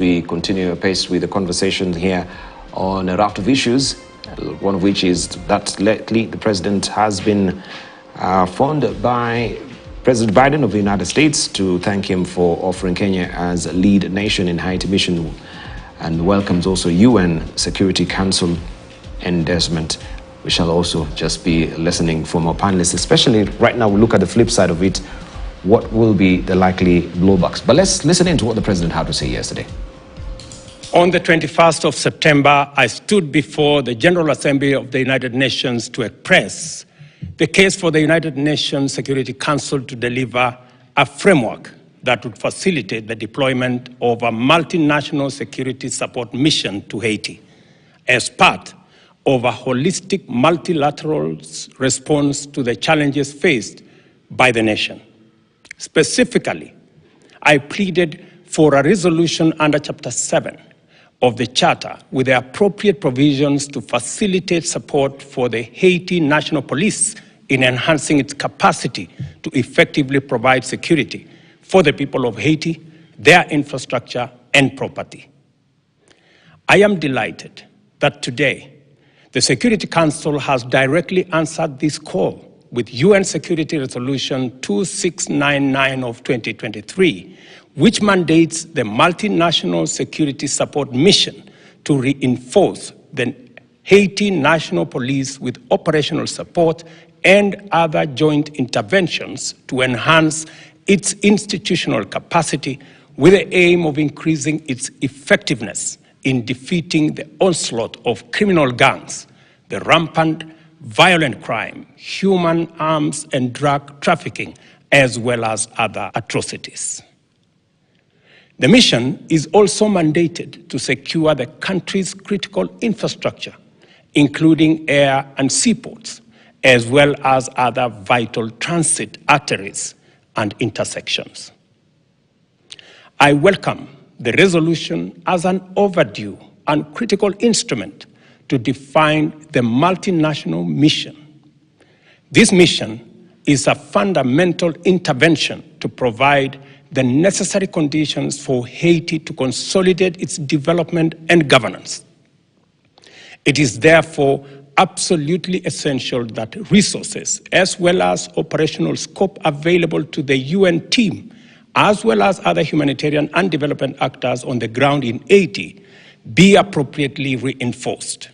We continue apace with the conversation here on a raft of issues, one of which is that lately the president has been phoned by President Biden of the United States to thank him for offering Kenya as a lead nation in Haiti mission, and welcomes also UN Security Council endorsement. We shall also just be listening from our panelists, especially right now we look at the flip side of it, what will be the likely blowbacks. But let's listen into what the president had to say yesterday. On the 21st of September, I stood before the General Assembly of the United Nations to express the case for the United Nations Security Council to deliver a framework that would facilitate the deployment of a multinational security support mission to Haiti as part of a holistic multilateral response to the challenges faced by the nation. Specifically, I pleaded for a resolution under Chapter 7 of the Charter with the appropriate provisions to facilitate support for the Haiti National Police in enhancing its capacity to effectively provide security for the people of Haiti, their infrastructure, and property. I am delighted that today the Security Council has directly answered this call with UN Security Resolution 2699 of 2023, which mandates the Multinational Security Support Mission to reinforce the Haiti National Police with operational support and other joint interventions to enhance its institutional capacity with the aim of increasing its effectiveness in defeating the onslaught of criminal gangs, the rampant violent crime, human arms and drug trafficking, as well as other atrocities. The mission is also mandated to secure the country's critical infrastructure, including air and seaports, as well as other vital transit arteries and intersections. I welcome the resolution as an overdue and critical instrument to define the multinational mission. This mission is a fundamental intervention to provide the necessary conditions for Haiti to consolidate its development and governance. It is therefore absolutely essential that resources as well as operational scope available to the UN team, as well as other humanitarian and development actors on the ground in Haiti, be appropriately reinforced.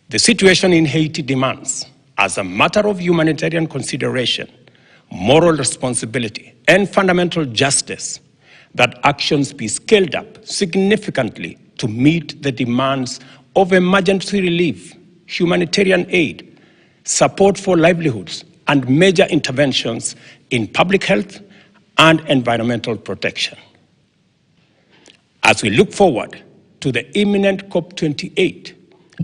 The situation in Haiti demands, as a matter of humanitarian consideration, moral responsibility, and fundamental justice, that actions be scaled up significantly to meet the demands of emergency relief, humanitarian aid, support for livelihoods, and major interventions in public health and environmental protection. As we look forward to the imminent COP28,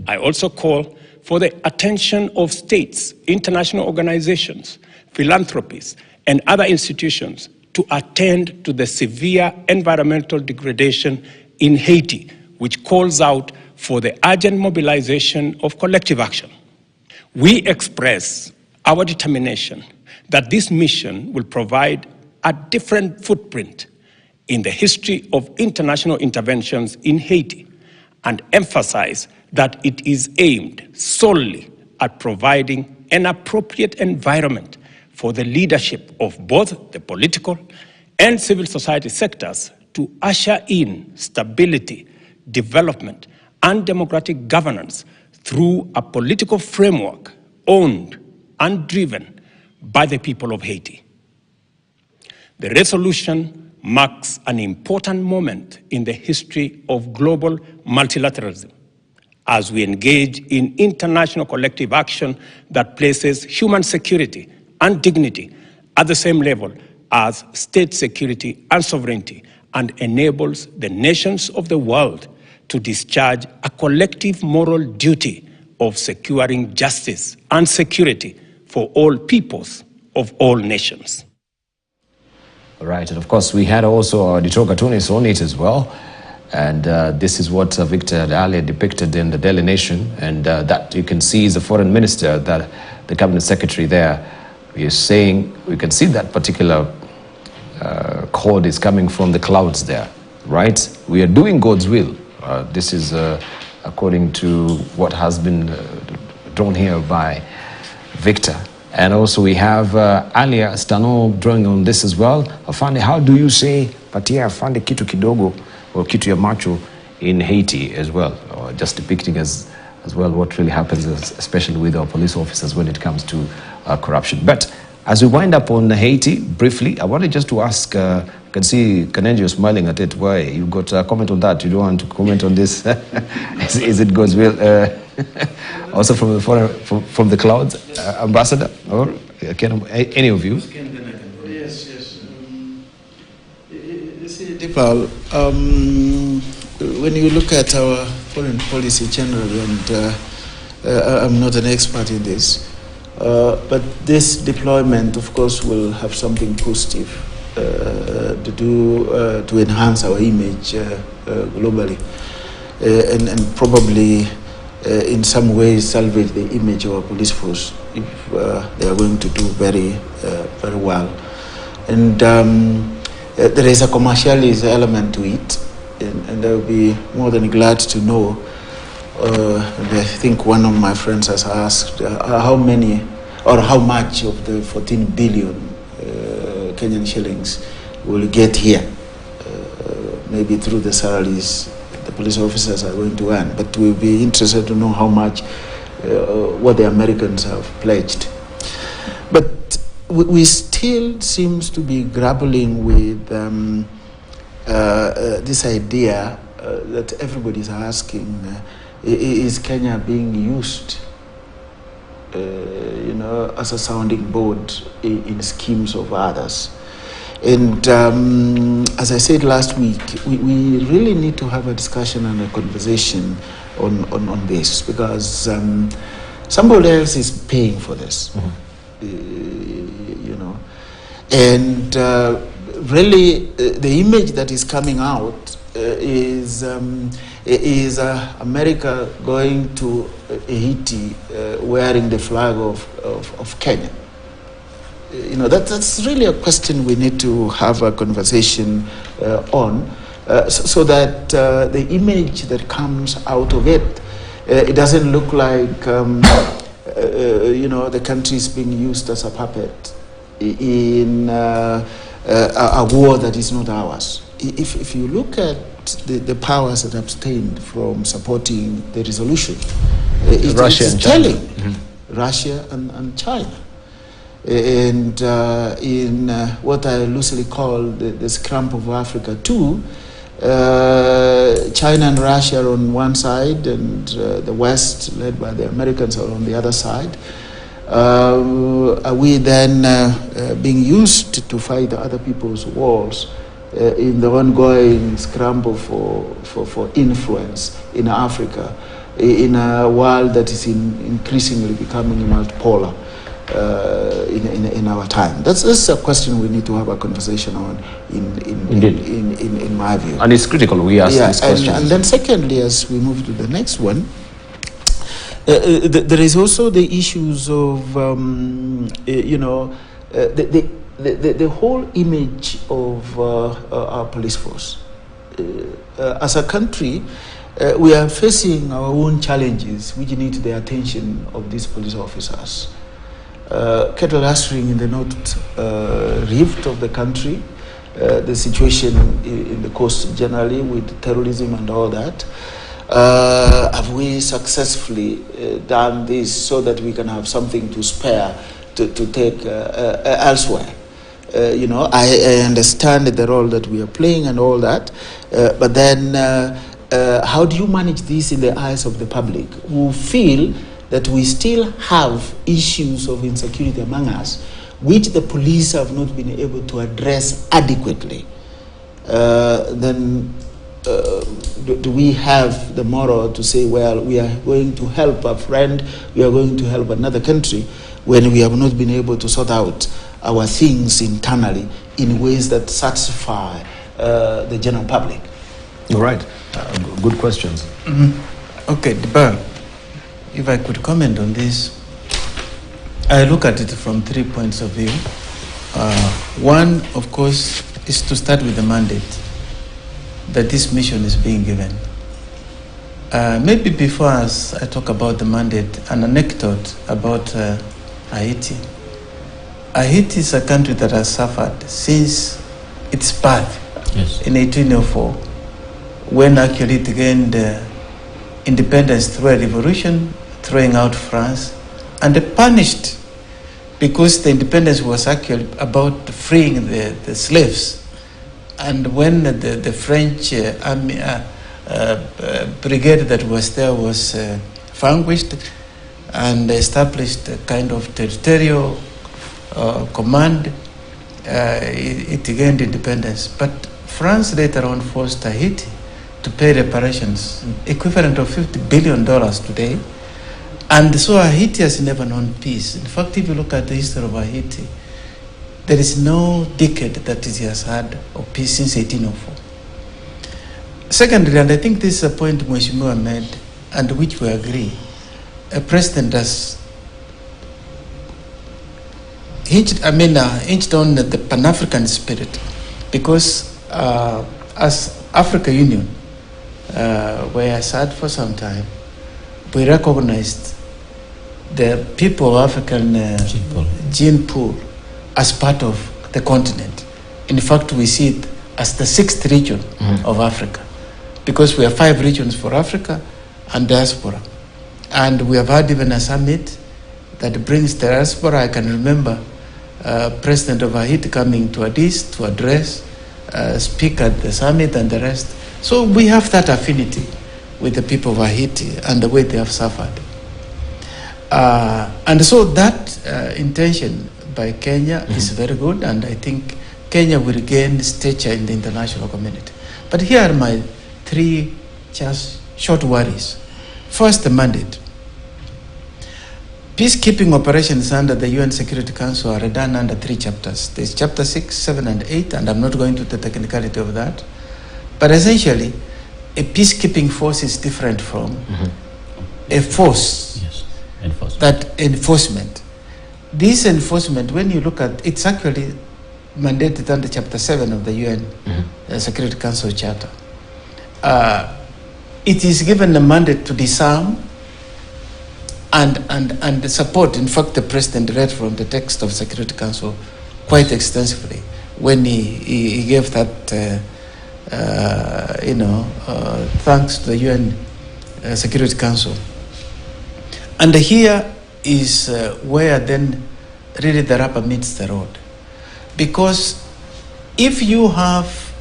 I also call for the attention of states, international organizations, philanthropies, and other institutions to attend to the severe environmental degradation in Haiti, which calls out for the urgent mobilization of collective action. We express our determination that this mission will provide a different footprint in the history of international interventions in Haiti, and emphasize that it is aimed solely at providing an appropriate environment for the leadership of both the political and civil society sectors to usher in stability, development, and democratic governance through a political framework owned and driven by the people of Haiti. The resolution marks an important moment in the history of global multilateralism as we engage in international collective action that places human security and dignity at the same level as state security and sovereignty, and enables the nations of the world to discharge a collective moral duty of securing justice and security for all peoples of all nations. All right, and of course we had also Detro Kon on it as well. And this is what Victor Dalia depicted in the Daily Nation. And that you can see is the foreign minister, that the cabinet secretary there is saying, we can see that particular chord is coming from the clouds there. right? We are doing God's will. This is according to what has been drawn here by Victor. And also we have Alia Stano drawing on this as well. Afande, how do you say patia afande kitu kidogo or kitu ya macho in Haiti as well? Or just depicting as well what really happens, especially with our police officers when it comes to corruption. But as we wind up on Haiti, briefly, I wanted just to ask, I can see Kanenji smiling at it. Why? You got a comment on that? You don't want to comment on this? Is it God's will? Also from the clouds, Ambassador, or any of you? Yes. You see, Dipal, when you look at our foreign policy generally, and I'm not an expert in this, but this deployment, of course, will have something positive to do to enhance our image globally, and probably in some ways salvage the image of our police force if they are going to do very well. And there is a commercialism element to it, and I will be more than glad to know. And I think one of my friends has asked how many or how much of the 14 billion Kenyan shillings will get here, maybe through the salaries the police officers are going to earn. But we'll be interested to know how much, what the Americans have pledged. But we still seems to be grappling with this idea that everybody is asking, is Kenya being used as a sounding board in schemes of others? And as I said last week, we really need to have a discussion and a conversation on this, because somebody else is paying for this, and really the image that is coming out is America going to Haiti wearing the flag of Kenya. That's really a question we need to have a conversation on, so that the image that comes out of it, it doesn't look like the country is being used as a puppet in a war that is not ours. If you look at the powers that abstained from supporting the resolution, it's telling. Russia and China. And in what I loosely call the scramble of Africa too, China and Russia are on one side, and the West, led by the Americans, are on the other side. Are we then being used to fight other people's wars in the ongoing scramble for influence in Africa, in a world that is increasingly becoming multipolar in our time? That's a question we need to have a conversation on in my view. And it's critical we ask these questions. And then secondly, as we move to the next one, there is also the issues of the whole image of our police force. As a country, we are facing our own challenges which need the attention of these police officers. Cattle rustling in the north rift of the country, the situation in the coast generally with terrorism and all that. Have we successfully done this so that we can have something to spare to take elsewhere? I understand the role that we are playing and all that, but then how do you manage this in the eyes of the public who feel that we still have issues of insecurity among us, which the police have not been able to address adequately? Then do we have the moral to say, well, we are going to help a friend, we are going to help another country, when we have not been able to sort out our things internally in ways that satisfy the general public? All right. Good questions. Okay, Debar, if I could comment on this, I look at it from 3 points of view. One, of course, is to start with the mandate. that this mission is being given. Maybe before I talk about the mandate, an anecdote about Haiti. Haiti is a country that has suffered since its birth in 1804, when actually it gained independence through a revolution, throwing out France, and punished because the independence was actually about freeing the slaves. And when the French army, brigade that was there was vanquished and established a kind of territorial command, it gained independence. But France later on forced Haiti to pay reparations equivalent of $50 billion today. And so Haiti has never known peace. In fact, if you look at the history of Haiti, there is no decade that it has had of peace since 1804. Secondly, and I think this is a point Mheshimiwa made, and which we agree, a president has hinged on the Pan-African spirit, because as Africa Union, where I sat for some time, we recognized the people of African gene pool as part of the continent. In fact, we see it as the 6th region of Africa, because we have 5 regions for Africa and diaspora. And we have had even a summit that brings diaspora. I can remember President of Haiti coming to Addis to address, speak at the summit and the rest. So we have that affinity with the people of Haiti and the way they have suffered. And so that intention by Kenya is very good, and I think Kenya will gain stature in the international community. But here are my 3 just short worries. First, the mandate. Peacekeeping operations under the UN Security Council are done under 3 chapters. There's chapter 6, 7, and 8, and I'm not going to the technicality of that. But essentially, a peacekeeping force is different from a force. That enforcement. This enforcement, when you look at, it's actually mandated under chapter 7 of the UN Security Council Charter. It is given a mandate to disarm and support. In fact, the president read from the text of Security Council quite extensively when he gave that, thanks to the UN Security Council. And here is where then really the rubber meets the road. Because if you have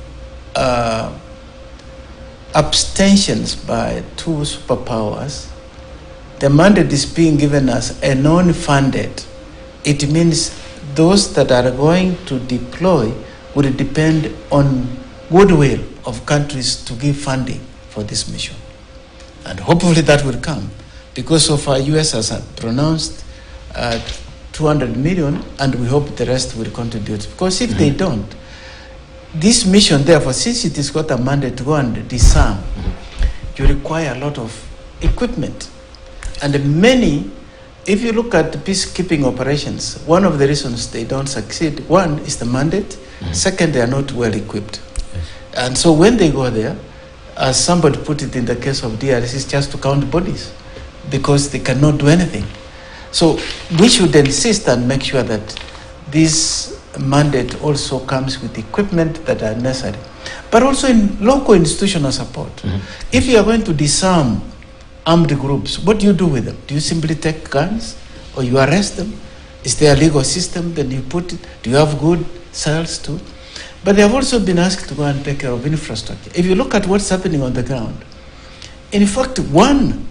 abstentions by 2 superpowers, the mandate is being given as a non-funded. It means those that are going to deploy will depend on goodwill of countries to give funding for this mission. And hopefully that will come, because so far US has pronounced 200 million, and we hope the rest will contribute. Because if they don't, this mission, therefore, since it has got a mandate to go and disarm, you require a lot of equipment. And many, if you look at peacekeeping operations, one of the reasons they don't succeed, one is the mandate, second, they are not well equipped. And so when they go there, as somebody put it in the case of DRC, it's just to count bodies, because they cannot do anything. So we should insist and make sure that this mandate also comes with equipment that are necessary, but also in local institutional support. If you are going to disarm armed groups, what do you do with them? Do you simply take guns, or you arrest them? Is there a legal system? Then you put it. Do you have good cells too? But they have also been asked to go and take care of infrastructure. If you look at what's happening on the ground, in fact, one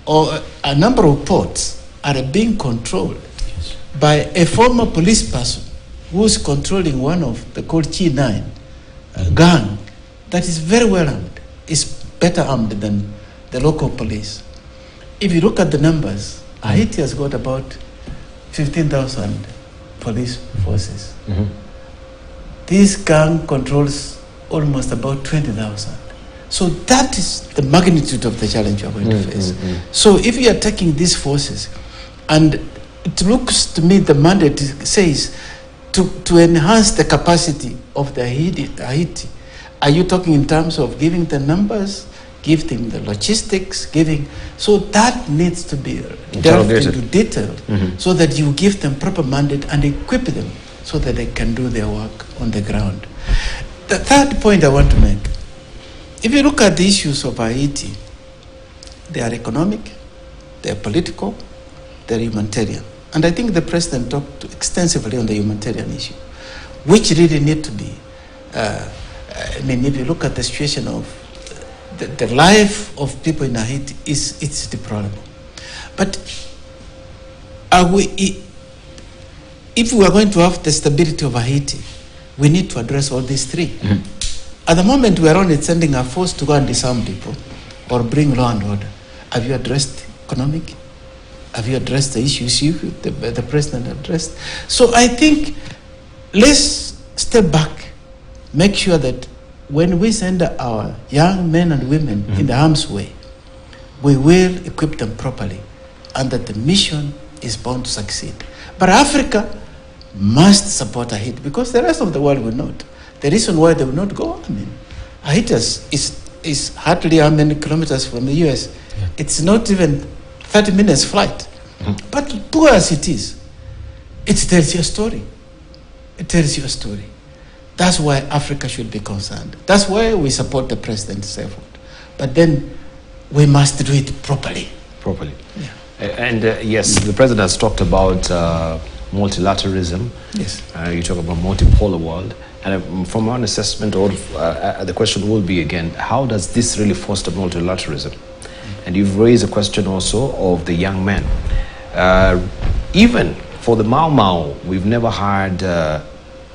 or a number of ports are being controlled by a former police person who's controlling one of the called G9 gang that is very well armed, is better armed than the local police. If you look at the numbers, Haiti has got about 15,000 police forces. This gang controls almost about 20,000. So that is the magnitude of the challenge you are going to face. So if you are taking these forces, and it looks to me the mandate says to enhance the capacity of the Haiti Are you talking in terms of giving the numbers, giving the logistics, giving? So that needs to be delved into detail so that you give them proper mandate and equip them so that they can do their work on the ground. The third point I want to make, if you look at the issues of Haiti, they are economic, they are political, they are humanitarian. And I think the president talked extensively on the humanitarian issue, which really need to be, if you look at the situation of the life of people in Haiti, it's deplorable. But if we are going to have the stability of Haiti, we need to address all these three. At the moment, we are only sending our force to go and disarm people or bring law and order. Have you addressed economic? Have you addressed the issues the president addressed? So I think let's step back, make sure that when we send our young men and women in the harm's way, we will equip them properly and that the mission is bound to succeed. But Africa must support Haiti because the rest of the world will not. The reason why they will not go, Haiti is hardly how many kilometers from the US. Yeah. It's not even 30 minutes flight. But poor as it is, it tells you a story. It tells you a story. That's why Africa should be concerned. That's why we support the president's effort. But then we must do it properly. Properly. Yeah. And yes, the president has talked about multilateralism. Yes. You talk about multipolar world. And from our assessment, the question will be again, how does this really foster multilateralism? And you've raised a question also of the young men. Even for the Mau Mau, we've never had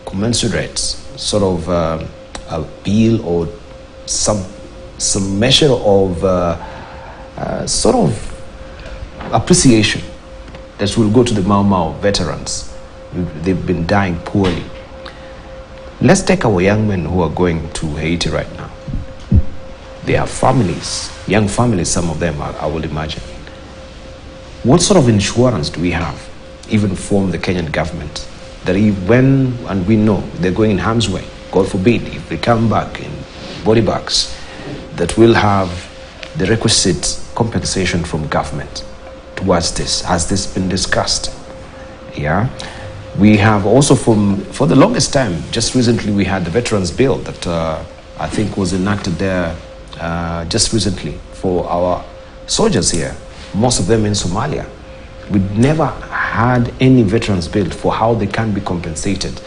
commensurate sort of a bill or some measure of sort of appreciation that will go to the Mau Mau veterans. They've been dying poorly. Let's take our young men who are going to Haiti right now. They have families, young families, some of them, I would imagine. What sort of insurance do we have, even from the Kenyan government, that when, and we know they're going in harm's way, God forbid, if they come back in body bags, that will have the requisite compensation from government towards this? Has this been discussed? Yeah. We have also, for the longest time, just recently we had the Veterans Bill that I think was enacted there just recently for our soldiers here, most of them in Somalia. We never had any Veterans Bill for how they can be compensated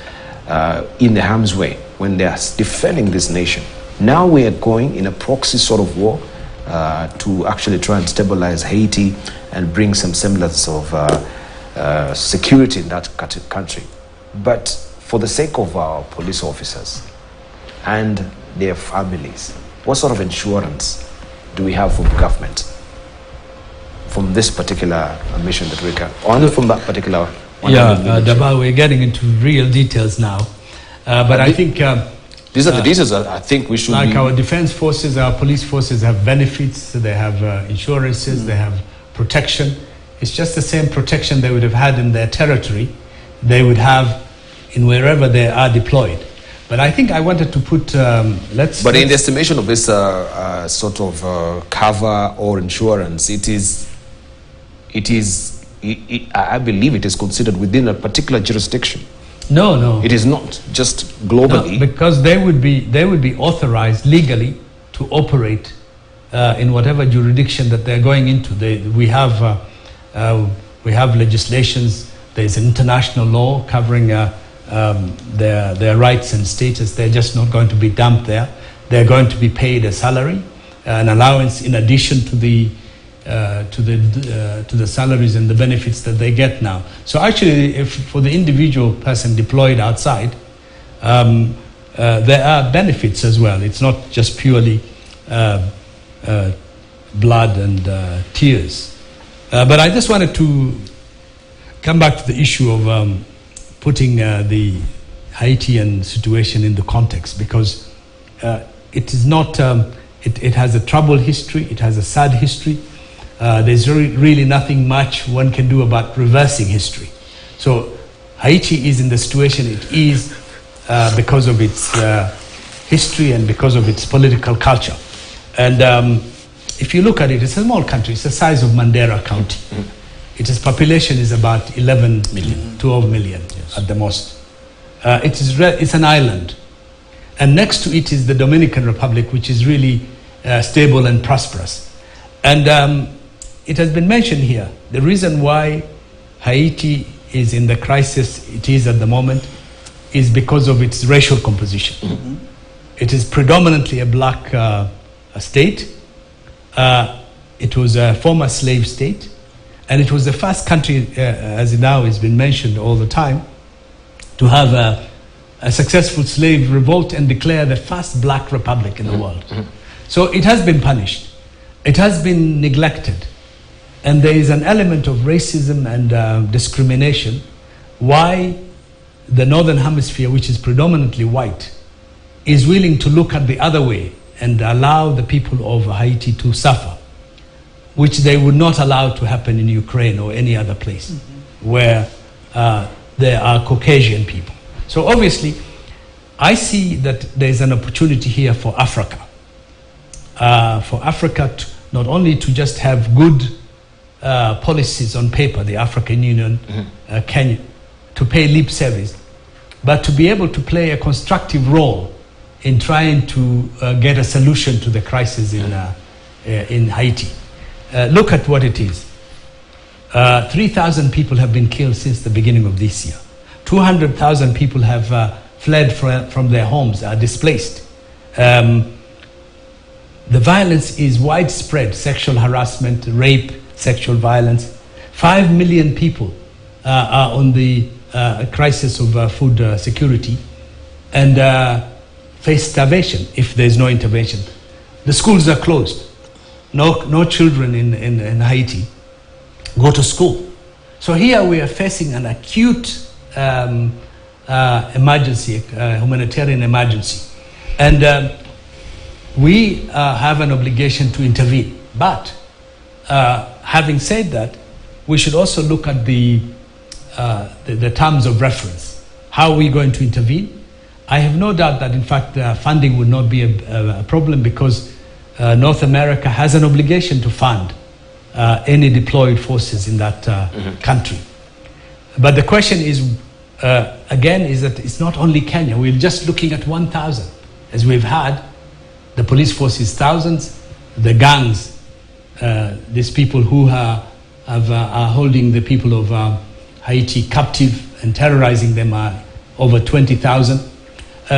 in the harm's way when they are defending this nation. Now we are going in a proxy sort of war to actually try and stabilize Haiti and bring some semblance of security in that country. But for the sake of our police officers and their families, what sort of insurance do we have from government from this particular mission that we can, only from that particular? Daba, we're getting into real details now. But I think these are the details I think we should like our defense forces, our police forces have benefits, they have insurances, they have protection. It's just the same protection they would have had in their territory, they would have in wherever they are deployed. But I think I wanted to put, But in the estimation of this sort of cover or insurance, I believe it is considered within a particular jurisdiction. No. It is not, just globally. No, because they would be authorized legally to operate in whatever jurisdiction that they're going into. We have legislations, there's an international law covering their rights and status. They're just not going to be dumped there. They're going to be paid a salary, an allowance in addition to the salaries and the benefits that they get now. So actually, if for the individual person deployed outside, there are benefits as well. It's not just purely blood and tears. But I just wanted to come back to the issue of putting the Haitian situation in the context, because it is not, it has a troubled history, it has a sad history. There's really nothing much one can do about reversing history. So Haiti is in the situation it is because of its history and because of its political culture. And if you look at it, it's a small country. It's the size of Mandera County. Its population is about 11 million, 12 million at the most. It's an island. And next to it is the Dominican Republic, which is really stable and prosperous. And it has been mentioned here, the reason why Haiti is in the crisis it is at the moment is because of its racial composition. It is predominantly a black state. It was a former slave state, and it was the first country, as it now has been mentioned all the time, to have a successful slave revolt and declare the first black republic in the world. So it has been punished. It has been neglected. And there is an element of racism and discrimination why the Northern Hemisphere, which is predominantly white, is willing to look at the other way and allow the people of Haiti to suffer, which they would not allow to happen in Ukraine or any other place where there are Caucasian people. So obviously, I see that there's an opportunity here for Africa. For Africa not only to just have good policies on paper, the African Union, Kenya, to pay lip service, but to be able to play a constructive role in trying to get a solution to the crisis in Haiti. Look at what it is. 3,000 people have been killed since the beginning of this year. 200,000 people have fled from their homes, are displaced. The violence is widespread, sexual harassment, rape, sexual violence. 5 million people are on the crisis of food security and face starvation if there's no intervention. The schools are closed. No children in Haiti go to school. So here we are facing an acute emergency, humanitarian emergency. And we have an obligation to intervene. But having said that, we should also look at the terms of reference. How are we going to intervene? I have no doubt that, in fact, funding would not be a problem because North America has an obligation to fund any deployed forces in that country. But the question is, again, is that it's not only Kenya. We're just looking at 1,000. As we've had, the police force is thousands, the gangs, these people who are holding the people of Haiti captive and terrorizing them are over 20,000.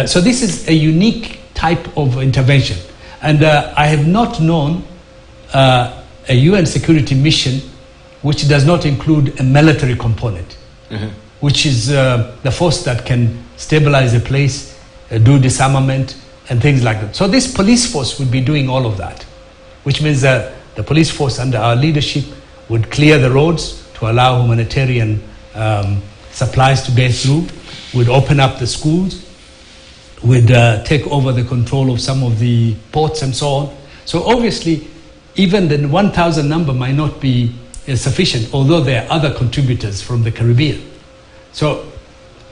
So this is a unique type of intervention. And I have not known a UN security mission which does not include a military component, which is the force that can stabilize a place, do disarmament, and things like that. So this police force would be doing all of that, which means that the police force under our leadership would clear the roads to allow humanitarian supplies to get through, would open up the schools, would take over the control of some of the ports and so on. So obviously, even the 1,000 number might not be sufficient, although there are other contributors from the Caribbean. So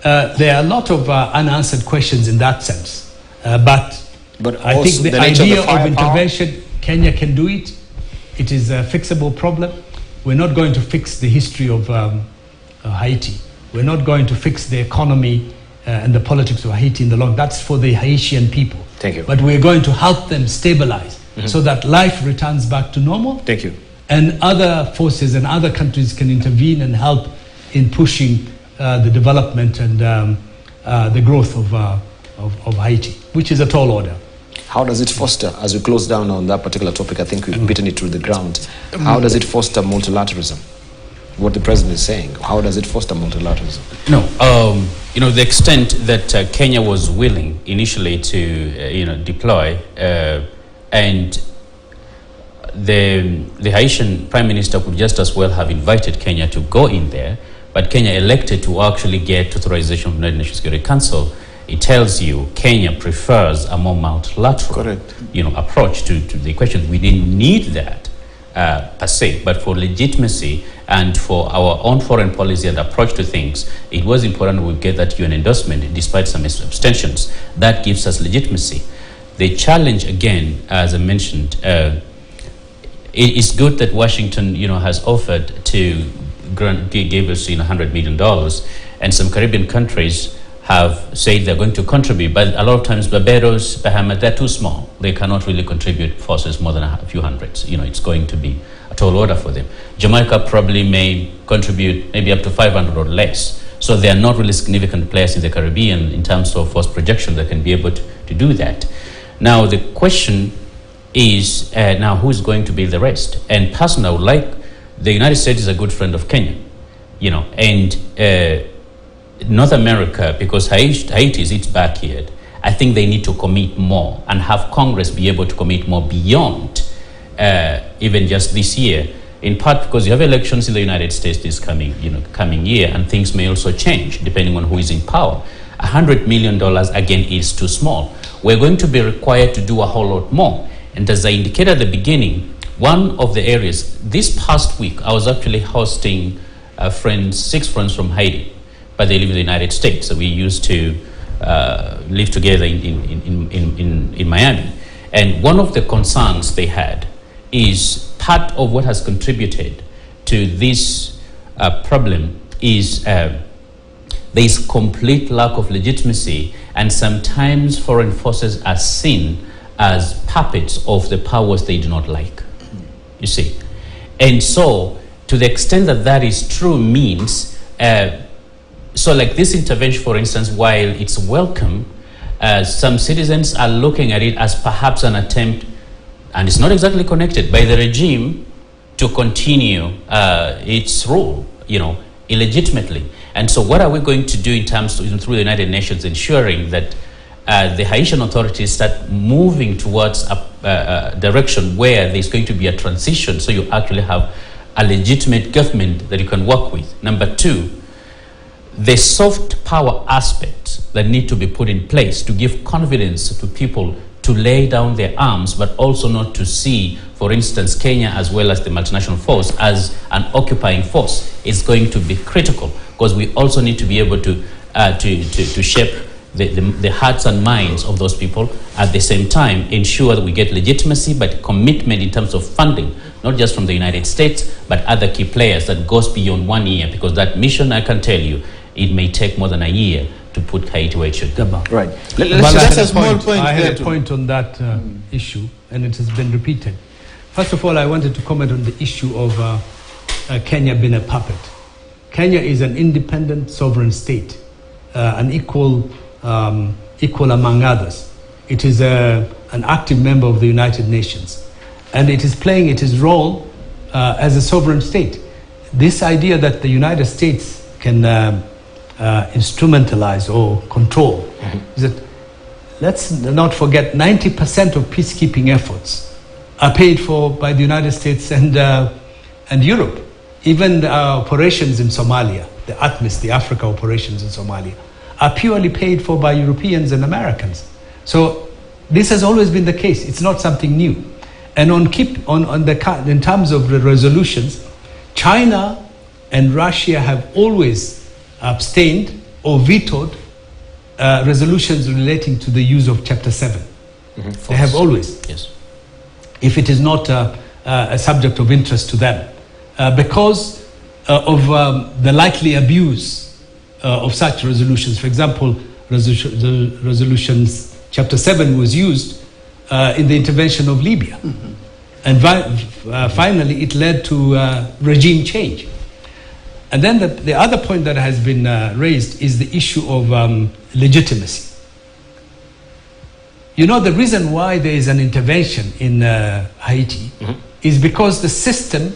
there are a lot of unanswered questions in that sense. But I think the idea of intervention, Kenya can do it. It is a fixable problem. We're not going to fix the history of Haiti. We're not going to fix the economy and the politics of Haiti in the long. That's for the Haitian people. Thank you. But we're going to help them stabilize so that life returns back to normal. Thank you. And other forces and other countries can intervene and help in pushing the development and the growth of Haiti, which is a tall order. How does it foster, as we close down on that particular topic, I think we've beaten it to the ground. How does it foster multilateralism? What the president is saying, how does it foster multilateralism? No, the extent that Kenya was willing initially to, deploy, and the Haitian Prime Minister could just as well have invited Kenya to go in there, but Kenya elected to actually get authorization from the United Nations Security Council. It tells you Kenya prefers a more multilateral approach to the question. We didn't need that. per se, but for legitimacy and for our own foreign policy and approach to things, it was important we get that UN endorsement despite some abstentions. That gives us legitimacy. The challenge, again, as I mentioned, it is good that Washington, has offered to give us, $100 million, and some Caribbean countries have said they're going to contribute, but a lot of times Barbados, Bahamas, they're too small. They cannot really contribute forces more than a few hundreds. It's going to be a tall order for them. Jamaica probably may contribute maybe up to 500 or less. So they are not really significant players in the Caribbean in terms of force projection that can be able to do that. Now the question is, now who's going to be the rest? And personally, I would like, the United States is a good friend of Kenya, and North America, because Haiti is its backyard, I think they need to commit more and have Congress be able to commit more beyond even just this year, in part because you have elections in the United States this coming year, and things may also change depending on who is in power. $100 million, again, is too small. We're going to be required to do a whole lot more. And as I indicated at the beginning, one of the areas, this past week, I was actually hosting 6 friends from Haiti, but they live in the United States. So we used to live together in Miami. And one of the concerns they had is part of what has contributed to this problem is there is complete lack of legitimacy, and sometimes foreign forces are seen as puppets of the powers they do not like, you see. And so, to the extent that that is true means, so like this intervention, for instance, while it's welcome, some citizens are looking at it as perhaps an attempt, and it's not exactly connected, by the regime to continue its rule, illegitimately. And so what are we going to do in terms of, through the United Nations, ensuring that the Haitian authorities start moving towards a direction where there's going to be a transition, so you actually have a legitimate government that you can work with. Number 2, the soft power aspects that need to be put in place to give confidence to people to lay down their arms, but also not to see, for instance, Kenya as well as the multinational force as an occupying force is going to be critical, because we also need to be able to shape the hearts and minds of those people. At the same time, ensure that we get legitimacy, but commitment in terms of funding, not just from the United States, but other key players that goes beyond 1 year, because that mission, I can tell you, it may take more than a year to put Haiti where it should go. Right. That's a small point. I had a point on that issue, and it has been repeated. First of all, I wanted to comment on the issue of Kenya being a puppet. Kenya is an independent sovereign state, an equal among others. It is an active member of the United Nations, and it is playing its role as a sovereign state. This idea that the United States can instrumentalize or control is that, let's not forget, 90% of peacekeeping efforts are paid for by the United States and Europe. Even the operations in Somalia, the ATMIS, the Africa operations in Somalia, are purely paid for by Europeans and Americans. So this has always been the case. It's not something new. And in terms of the resolutions, China and Russia have always abstained or vetoed resolutions relating to the use of Chapter 7. They have always. Yes. If it is not a subject of interest to them. Because of the likely abuse of such resolutions. For example, resolutions Chapter 7 was used in the intervention of Libya. And finally, it led to regime change. And then the other point that has been raised is the issue of legitimacy. The reason why there is an intervention in Haiti is because the system,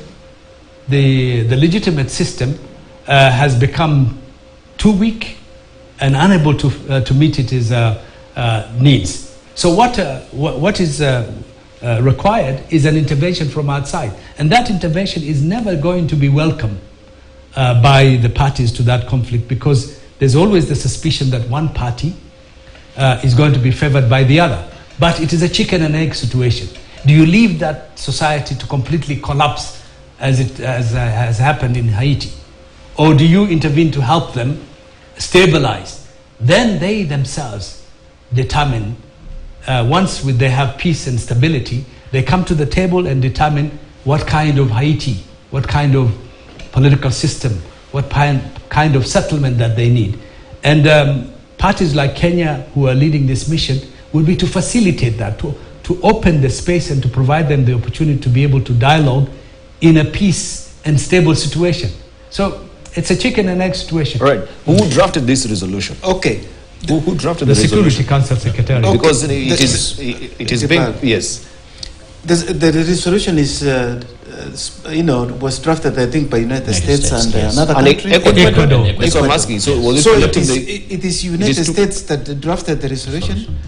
the legitimate system, has become too weak and unable to meet its needs. So what is required is an intervention from outside. And that intervention is never going to be welcome by the parties to that conflict, because there's always the suspicion that one party is going to be favored by the other. But it is a chicken and egg situation. Do you leave that society to completely collapse as has happened in Haiti? Or do you intervene to help them stabilize? Then they themselves determine, once they have peace and stability, they come to the table and determine what kind of Haiti, what kind of political system, what kind of settlement that they need. And parties like Kenya who are leading this mission will be to facilitate that, to open the space and to provide them the opportunity to be able to dialogue in a peace and stable situation. So it's a chicken and egg situation. Right. Who drafted this resolution? Okay. Who drafted the the Security resolution? Council Secretary. Okay. Because it is being, yes. The resolution is, was drafted, I think, by United States and another country. Ecuador. That's what I'm asking. So, it is United States that drafted the resolution,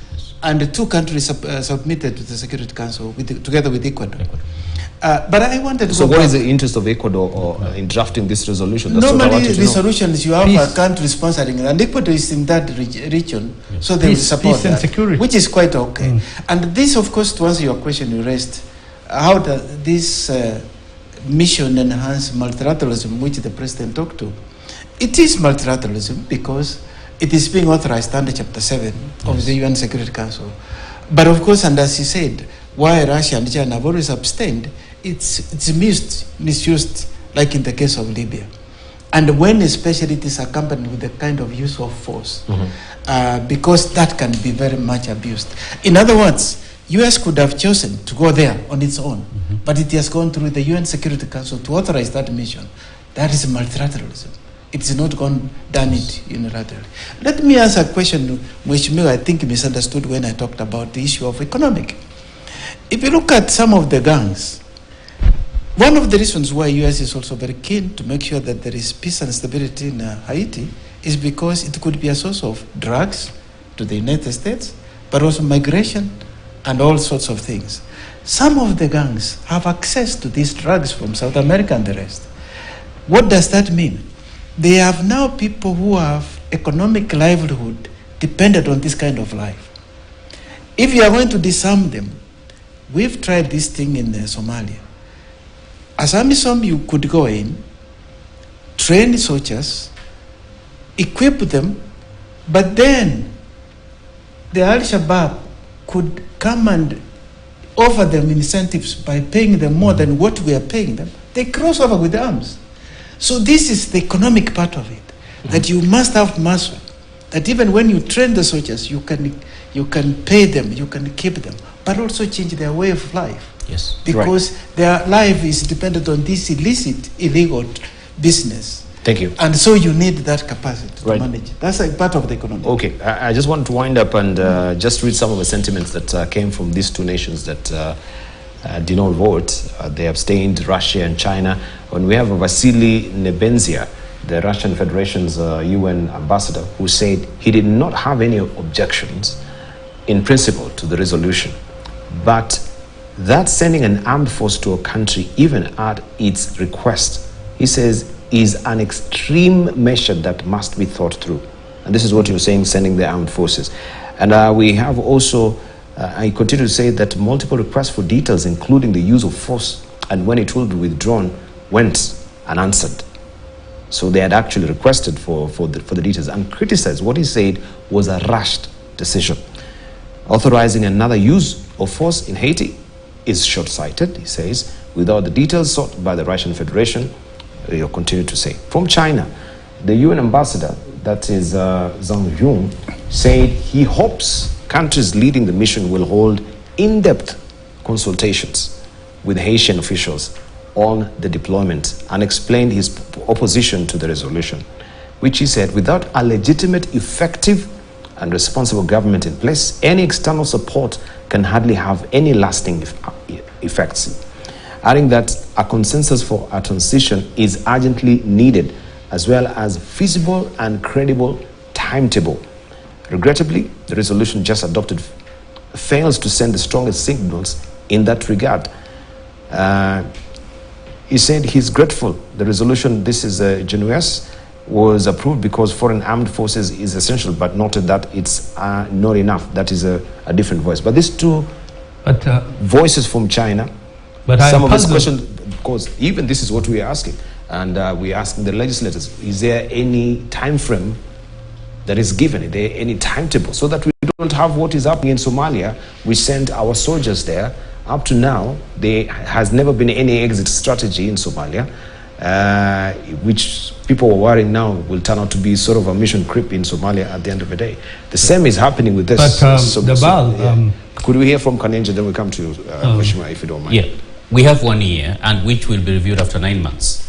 and the two countries submitted to the Security Council together with Ecuador. But I wanted to So what is the interest of Ecuador in drafting this resolution? That's normally resolutions you have a country sponsoring, and Ecuador is in that region, so they will support peace and security, which is quite okay. And this, of course, to answer your question you raised, how does this mission enhance multilateralism, which the president talked to? It is multilateralism because it is being authorized under Chapter 7 of the UN Security Council. But of course, and as he said, why Russia and China have always abstained, it's misused, like in the case of Libya. And when especially it is accompanied with the kind of use of force, because that can be very much abused. In other words, US could have chosen to go there on its own, but it has gone through the UN Security Council to authorize that mission. That is multilateralism. It is not done it unilaterally. Let me ask a question which I think misunderstood when I talked about the issue of economic. If you look at some of the gangs, one of the reasons why US is also very keen to make sure that there is peace and stability in Haiti is because it could be a source of drugs to the United States, but also migration and all sorts of things. Some of the gangs have access to these drugs from South America and the rest. What does that mean? They have now people who have economic livelihood dependent on this kind of life. If you are going to disarm them, we've tried this thing in Somalia. As AMISOM, you could go in, train soldiers, equip them, but then the Al-Shabaab could come and offer them incentives by paying them more than what we are paying them. They cross over with arms. So this is the economic part of it, that you must have muscle, that even when you train the soldiers, you can pay them, you can keep them, but also change their way of life. Yes. Because their life is dependent on this illegal business. Thank you. And so you need that capacity to manage. That's like part of the economy. Okay, I just want to wind up and just read some of the sentiments that came from these two nations that did not vote. They abstained, Russia and China. When we have Vasily Nebenzia, the Russian Federation's UN ambassador, who said he did not have any objections in principle to the resolution, but that sending an armed force to a country, even at its request, he says, is an extreme measure that must be thought through. And this is what you're saying, sending the armed forces. And we have also, I continue to say that multiple requests for details, including the use of force, and when it will be withdrawn, went unanswered. So they had actually requested for the details and criticized what he said was a rushed decision. Authorizing another use of force in Haiti is short-sighted, he says, without the details sought by the Russian Federation. He'll continue to say. From China, the UN ambassador, that is Zhang Yun, said he hopes countries leading the mission will hold in-depth consultations with Haitian officials on the deployment, and explained his opposition to the resolution, which he said, without a legitimate, effective and responsible government in place, any external support can hardly have any lasting effects. Adding that a consensus for a transition is urgently needed, as well as feasible and credible timetable. Regrettably, the resolution just adopted fails to send the strongest signals in that regard. He said he's grateful. The resolution, this is generous, was approved because foreign armed forces is essential, but noted that it's not enough. That is a different voice. But these two But voices from China. But some of this question, of course, even this is what we are asking, and we're asking the legislators: is there any time frame that is given? Is there any timetable so that we don't have what is happening in Somalia? We sent our soldiers there. Up to now, there has never been any exit strategy in Somalia, which people are worrying now will turn out to be sort of a mission creep in Somalia at the end of the day. The same is happening with this. But could we hear from Kanenja, then we come to Mheshimiwa, if you don't mind. Yeah. We have 1 year, and which will be reviewed after 9 months.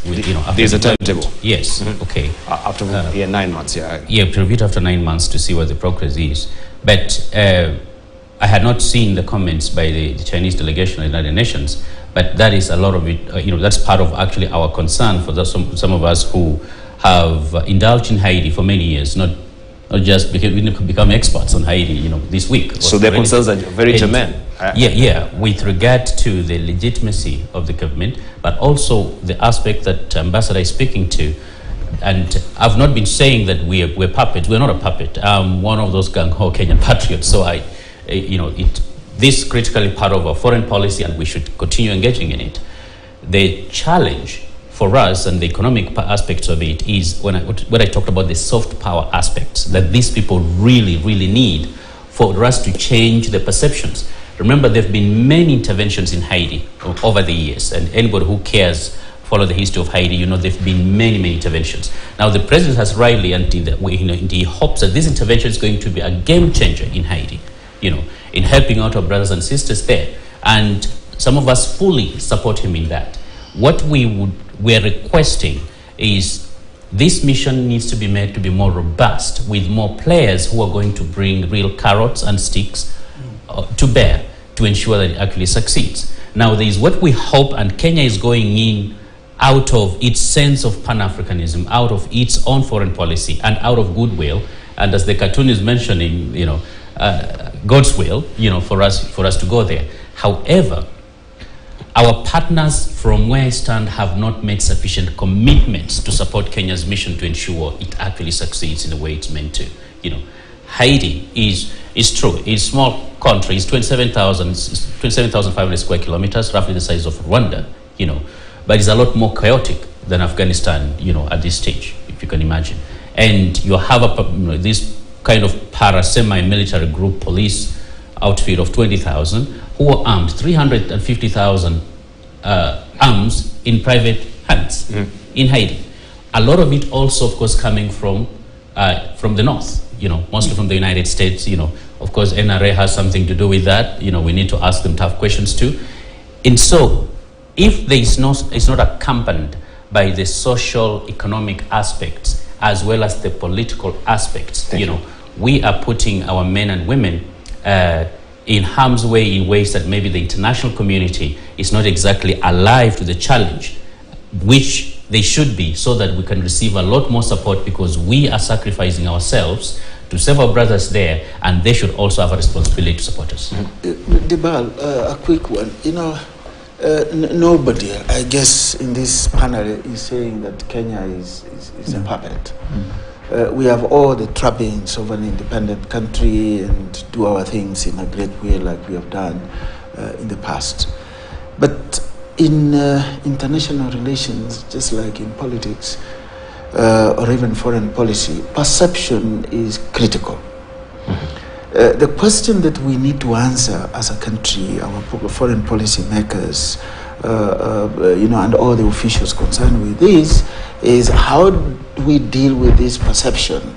There's a timetable. Yes. Okay. After 9 months. Yeah. Yeah, reviewed after 9 months to see what the progress is. But I had not seen the comments by the Chinese delegation in the United Nations. But that is a lot of it. That's part of actually our concern for some of us who have indulged in Haiti for many years, not just because we become experts on Haiti, this week. So their concerns are very germane. With regard to the legitimacy of the government, but also the aspect that Ambassador is speaking to. And I've not been saying that we're puppets. We're not a puppet. I'm one of those gung-ho Kenyan patriots. So this is critically part of our foreign policy, and we should continue engaging in it. The challenge for us and the economic aspects of it is when I talked about the soft power aspects that these people really, really need for us to change the perceptions. Remember, there have been many interventions in Haiti over the years, and anybody who cares follow the history of Haiti, there have been many, many interventions. Now, the president has rightly, and he hopes that this intervention is going to be a game changer in Haiti, in helping out our brothers and sisters there. And some of us fully support him in that. What we're requesting is this mission needs to be made to be more robust, with more players who are going to bring real carrots and sticks to bear to ensure that it actually succeeds. Now, there is what we hope, and Kenya is going in out of its sense of Pan-Africanism, out of its own foreign policy, and out of goodwill. And as the cartoon is mentioning, God's will, for us to go there. However, our partners from where I stand have not made sufficient commitments to support Kenya's mission to ensure it actually succeeds in the way it's meant to. Haiti is true. It's a small country. It's 27,500 square kilometers, roughly the size of Rwanda, but it's a lot more chaotic than Afghanistan, at this stage, if you can imagine. And you have this kind of semi-military group police outfit of 20,000 who are armed, 350,000 arms in private hands in Haiti. A lot of it also, of course, coming from the north, mostly from the United States. Of course, NRA has something to do with that. We need to ask them tough questions too. And so, if it's not accompanied by the social, economic aspects as well as the political aspects, we are putting our men and women in harm's way in ways that maybe the international community is not exactly alive to the challenge, which they should be, so that we can receive a lot more support, because we are sacrificing ourselves to save our brothers there, and they should also have a responsibility to support us. Debal, a quick one. Nobody, I guess, in this panel is saying that Kenya is a puppet. We have all the trappings of an independent country and do our things in a great way like we have done in the past. But in international relations, just like in politics or even foreign policy, perception is critical. The question that we need to answer as a country, our foreign policy makers, and all the officials concerned with this, is how do we deal with this perception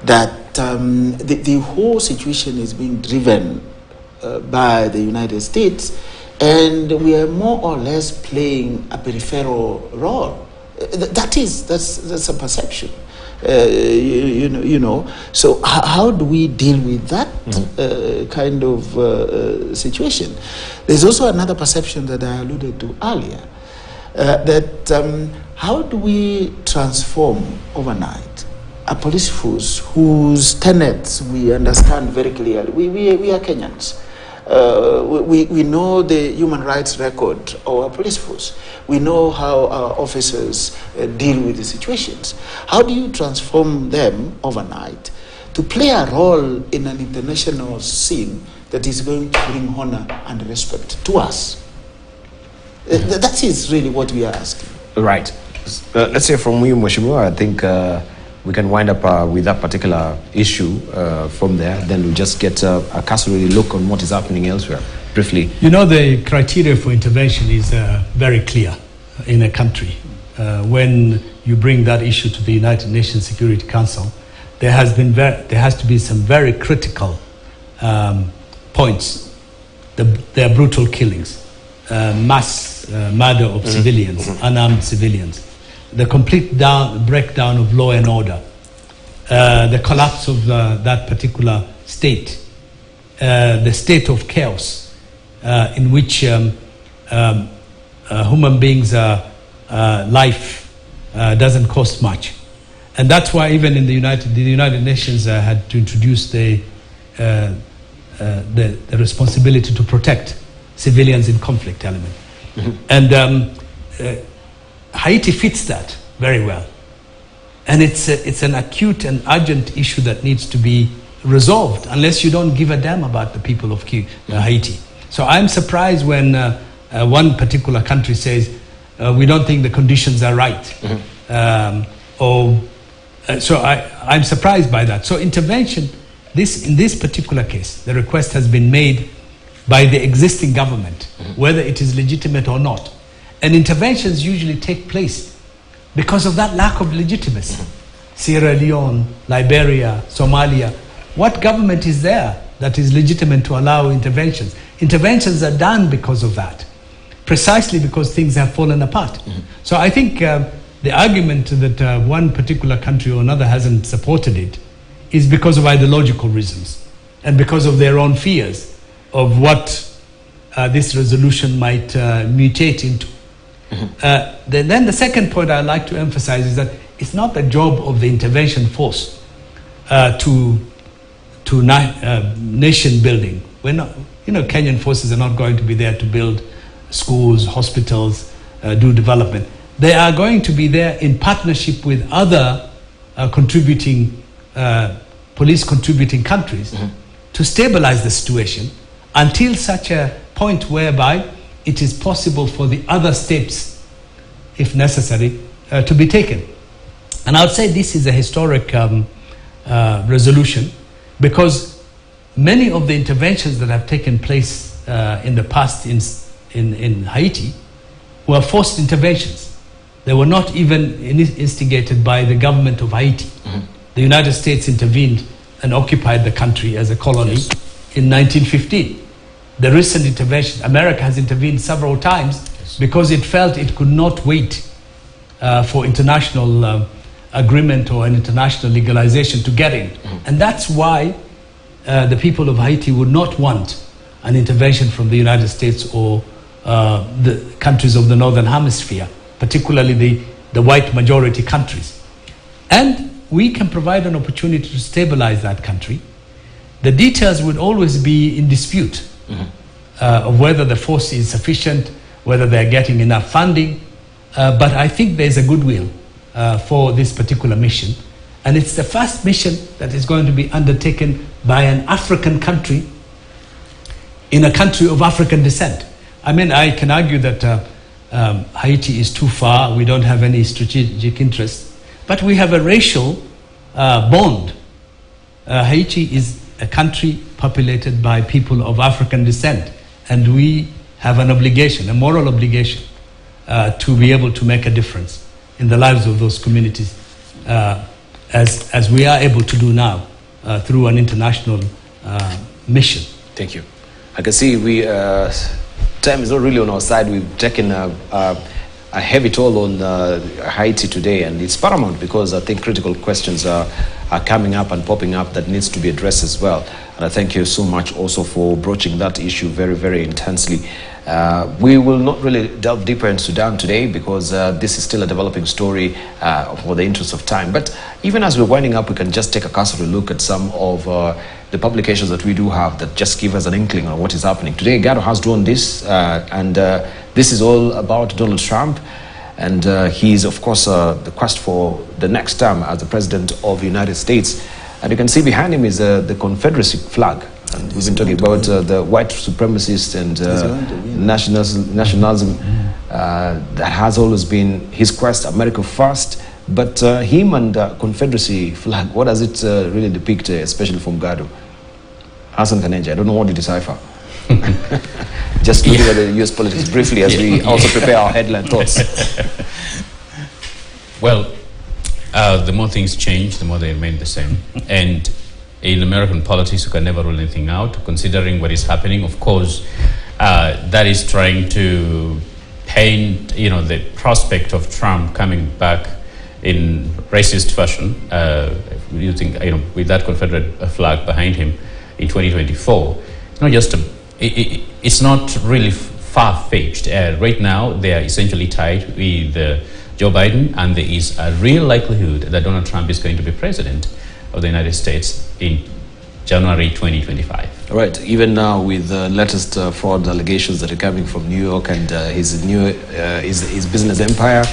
that the whole situation is being driven by the United States, and we are more or less playing a peripheral role. That's a perception. So how do we deal with that kind of situation? There's also another perception that I alluded to earlier, that how do we transform overnight a police force whose tenets we understand very clearly? We are Kenyans. We know the human rights record of our police force. We know how our officers deal with the situations. How do you transform them overnight to play a role in an international scene that is going to bring honor and respect to us. That is really what we are asking. Right. Let's say from you, Mheshimiwa, I think we can wind up with that particular issue from there. Then we'll just get a cursory look on what is happening elsewhere, briefly. You know, the criteria for intervention is very clear in a country. When you bring that issue to the United Nations Security Council, there has to be some very critical points. There are brutal killings, mass murder of civilians, unarmed civilians, the complete breakdown of law and order, the collapse of that particular state, the state of chaos in which human beings' life doesn't cost much. And that's why even in the United Nations had to introduce the responsibility to protect civilians in conflict element. And Haiti fits that very well. And it's an acute and urgent issue that needs to be resolved unless you don't give a damn about the people of Haiti. So I'm surprised when one particular country says, we don't think the conditions are right. So I'm surprised by that. So intervention, in this particular case, the request has been made by the existing government, whether it is legitimate or not. And interventions usually take place because of that lack of legitimacy. Sierra Leone, Liberia, Somalia, what government is there that is legitimate to allow interventions? Interventions are done because of that, precisely because things have fallen apart. So I think the argument that one particular country or another hasn't supported it is because of ideological reasons and because of their own fears of what this resolution might mutate into. Then the second point I'd like to emphasize is that it's not the job of the intervention force to nation building. We're not, Kenyan forces are not going to be there to build schools, hospitals, do development. They are going to be there in partnership with other police contributing countries to stabilize the situation until such a point whereby it is possible for the other steps, if necessary, to be taken. And I would say this is a historic resolution because many of the interventions that have taken place in the past in Haiti were forced interventions. They were not even instigated by the government of Haiti. The United States intervened and occupied the country as a colony in 1915. The recent intervention, America has intervened several times because it felt it could not wait for international agreement or an international legalization to get in. And that's why the people of Haiti would not want an intervention from the United States or the countries of the Northern Hemisphere, particularly the white majority countries. And we can provide an opportunity to stabilize that country. The details would always be in dispute of whether the force is sufficient, whether they're getting enough funding. But I think there's a goodwill for this particular mission. And it's the first mission that is going to be undertaken by an African country in a country of African descent. I mean, I can argue that Haiti is too far, we don't have any strategic interest, but we have a racial bond. Haiti is a country populated by people of African descent, and we have an obligation, a moral obligation, to be able to make a difference in the lives of those communities, as we are able to do now through an international mission. Thank you. I can see time is not really on our side. We've taken a heavy toll on Haiti today, and it's paramount because I think critical questions are coming up and popping up that needs to be addressed as well. And I thank you so much also for broaching that issue very, very intensely. We will not really delve deeper in Sudan today because this is still a developing story for the interest of time. But even as we're winding up, we can just take a cursory look at some of the publications that we do have that just give us an inkling on what is happening. Today, Gado has drawn this, and this is all about Donald Trump. And he's, of course, the quest for the next term as the President of the United States. And you can see behind him is the Confederacy flag. And we've been talking about the white supremacist and nationalism that has always been his quest, America first. But him and the Confederacy flag, what does it really depict, especially from Gado? Hassan Kaneja, I don't know what to decipher. Just looking at the US politics briefly as we also prepare our headline thoughts. Well, the more things change, the more they remain the same. And in American politics, you can never rule anything out. Considering what is happening, of course, that is trying to paint, the prospect of Trump coming back in racist fashion, with that Confederate flag behind him in 2024. It's not really far-fetched. Right now, they are essentially tied with Joe Biden, and there is a real likelihood that Donald Trump is going to be president of the United States in January 2025. Right. Even now, with the latest fraud allegations that are coming from New York and his business empire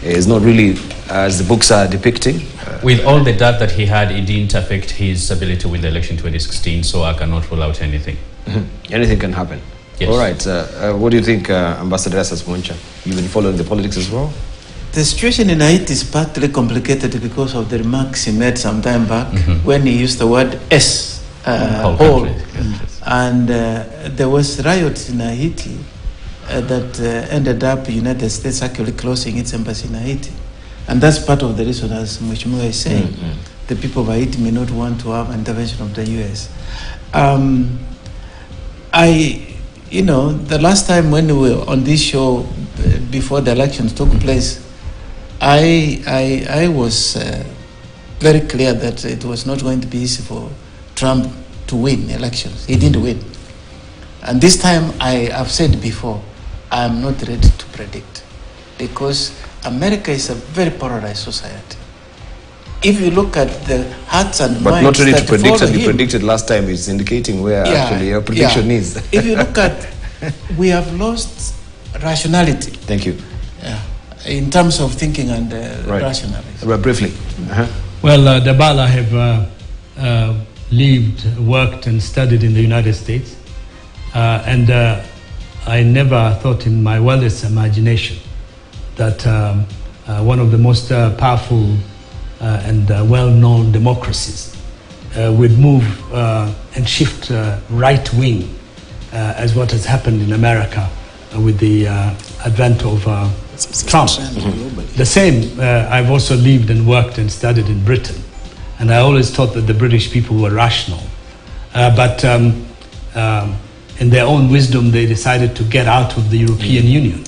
is not really as the books are depicting. With all the doubt that he had, it didn't affect his ability to win the election in 2016, so I cannot rule out anything. Anything can happen. Yes. All right. What do you think, Ambassador Assas Muncha? You've been following the politics as well? The situation in Haiti is partly complicated because of the remarks he made some time back when he used the word S, whole. And there was riots in Haiti that ended up United States actually closing its embassy in Haiti. And that's part of the reason, as Mheshimiwa is saying, the people of Haiti may not want to have intervention of the U.S. The last time when we were on this show, before the elections took place, I was very clear that it was not going to be easy for Trump to win elections. He didn't win. And this time, I have said before, I am not ready to predict, because America is a very polarized society. If you look at the hearts and minds, but not ready to predict, as you him, predicted last time, is indicating where actually your prediction is. If you look at, we have lost rationality. Thank you. In terms of thinking and rationalism. Briefly. Well, Dabal, I have lived, worked, and studied in the United States, and I never thought in my wildest imagination that one of the most powerful and well-known democracies would move and shift right-wing as what has happened in America with the advent of Trump. The same, I've also lived and worked and studied in Britain, and I always thought that the British people were rational. But in their own wisdom, they decided to get out of the European Union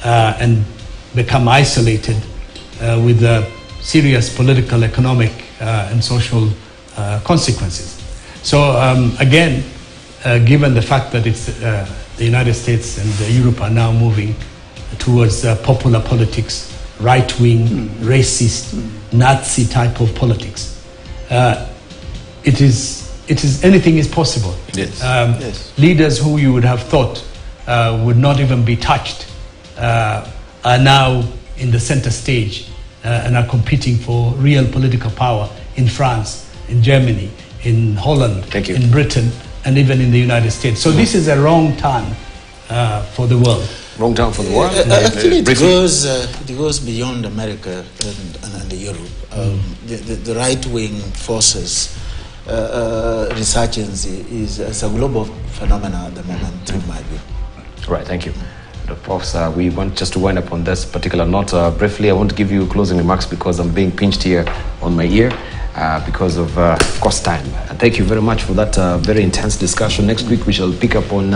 and become isolated with serious political, economic, and social consequences. So again, given the fact that it's the United States and Europe are now moving towards popular politics, right-wing, racist, Nazi type of politics, anything is possible. Yes. Leaders who you would have thought would not even be touched are now in the center stage and are competing for real political power in France, in Germany, in Holland, in Britain, and even in the United States. So this is a wrong turn for the world. Wrong turn for the world? Actually, it goes beyond America and Europe. The right-wing forces resurgence is a global phenomenon at the moment, in my view. Right, thank you. Professor, we want just to wind up on this particular note. Briefly, I want to give you closing remarks because I'm being pinched here on my ear because of course, time. And thank you very much for that very intense discussion. Next week, we shall pick up on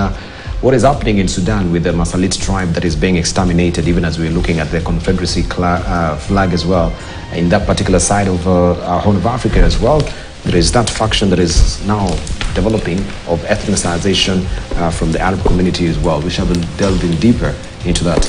what is happening in Sudan with the Masalit tribe that is being exterminated, even as we're looking at the Confederacy flag as well. In that particular side of our Horn of Africa as well, there is that faction that is now developing of ethnicization from the Arab community as well. We shall delve in deeper into that.